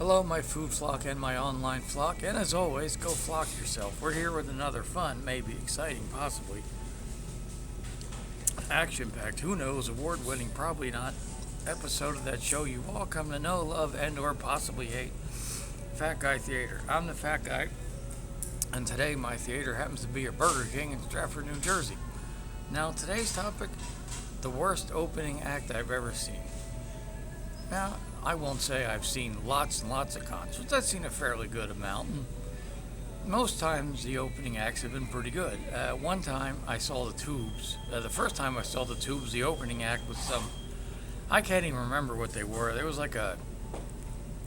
Hello, my food flock and my online flock, and as always, go flock yourself. We're here with another fun, maybe exciting, possibly action-packed, who knows, award-winning, probably not, episode of that show you all come to know, love, and/or possibly hate. Fat Guy Theater. I'm the Fat Guy, and today my theater happens to be a Burger King in Stratford, New Jersey. Now, today's topic: the worst opening act I've ever seen. Now, I won't say I've seen lots and lots of concerts. I've seen a fairly good amount. Most times the opening acts have been pretty good. One time I saw the Tubes. The first time I saw the Tubes, the opening act was I can't even remember what they were. There was like a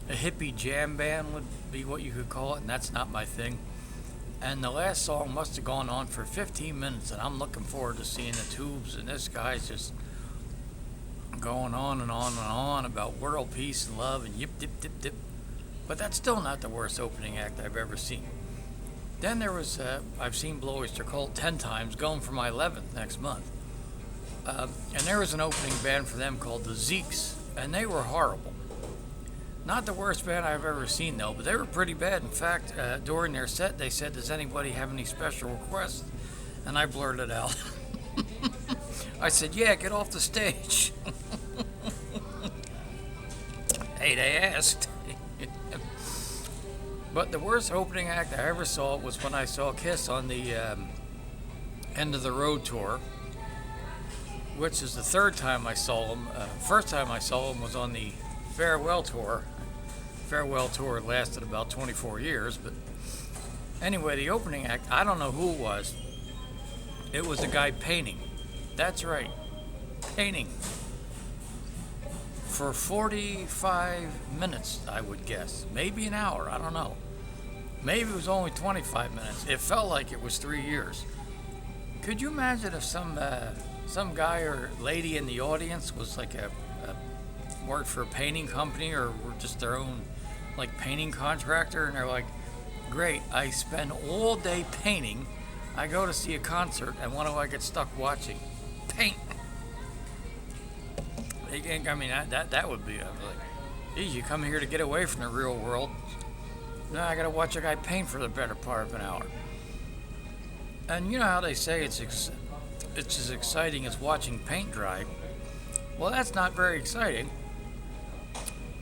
hippie jam band would be what you could call it, and that's not my thing. And the last song must have gone on for 15 minutes, and I'm looking forward to seeing the Tubes, and this guy's just going on and on and on about world peace and love and yip dip dip dip. But that's still not the worst opening act I've ever seen. Then there was, I've seen Blow Oyster Cult 10 times, going for my 11th next month. And there was an opening band for them called the Zeeks, and they were horrible. Not the worst band I've ever seen though, but they were pretty bad. In fact, during their set they said, "Does anybody have any special requests?" And I blurted out. I said, "Yeah, get off the stage." Hey, they asked. But the worst opening act I ever saw was when I saw Kiss on the End of the Road tour, which is the third time I saw them. First time I saw them was on the Farewell tour. Farewell tour lasted about 24 years, but anyway, the opening act, I don't know who it was. It was a guy painting. That's right, painting. For 45 minutes, I would guess. Maybe an hour, I don't know. Maybe it was only 25 minutes. It felt like it was 3 years. Could you imagine if some guy or lady in the audience was like worked for a painting company or were just their own like painting contractor, and they're like, "Great, I spend all day painting. I go to see a concert, and what do I get stuck watching? Paint." I mean, that would be like, geez, you come here to get away from the real world. Now I gotta watch a guy paint for the better part of an hour. And you know how they say it's as exciting as watching paint dry. Well, that's not very exciting.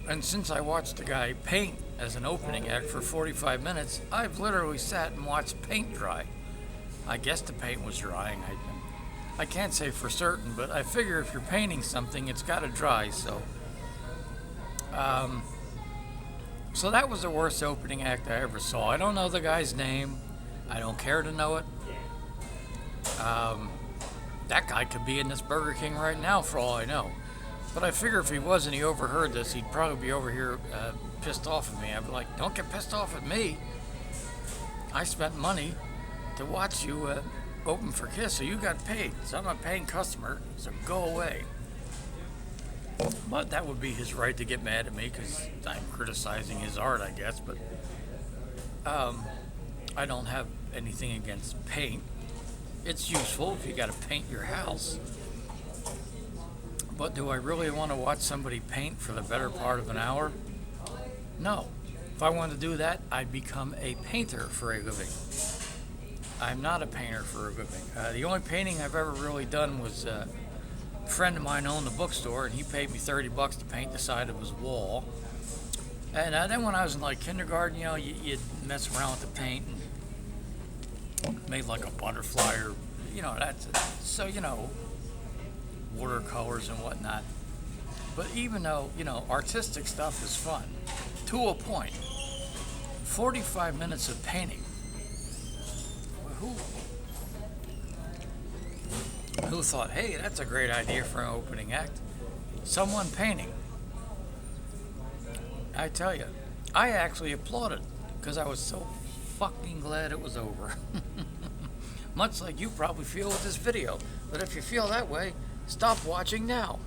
And since I watched the guy paint as an opening act for 45 minutes, I've literally sat and watched paint dry. I guess the paint was drying. I can't say for certain, but I figure if you're painting something, it's got to dry. So that was the worst opening act I ever saw. I don't know the guy's name. I don't care to know it. That guy could be in this Burger King right now for all I know. But I figure if he was and he overheard this, he'd probably be over here pissed off at me. I'd be like, "Don't get pissed off at me. I spent money to watch you open for Kiss, so you got paid. So I'm a paying customer, so go away." But that would be his right to get mad at me because I'm criticizing his art, I guess. But I don't have anything against paint. It's useful if you got to paint your house. But do I really want to watch somebody paint for the better part of an hour? No. If I wanted to do that, I'd become a painter for a living. I'm not a painter for a living. The only painting I've ever really done was a friend of mine owned a bookstore, and he paid me $30 to paint the side of his wall. And then when I was in like kindergarten, you know, you'd mess around with the paint and made like a butterfly or, you know, that's so, you know, watercolors and whatnot. But even though, you know, artistic stuff is fun, to a point, 45 minutes of painting. Who thought, hey, that's a great idea for an opening act? Someone painting. I tell you, I actually applauded because I was so fucking glad it was over. Much like you probably feel with this video. But if you feel that way, stop watching now.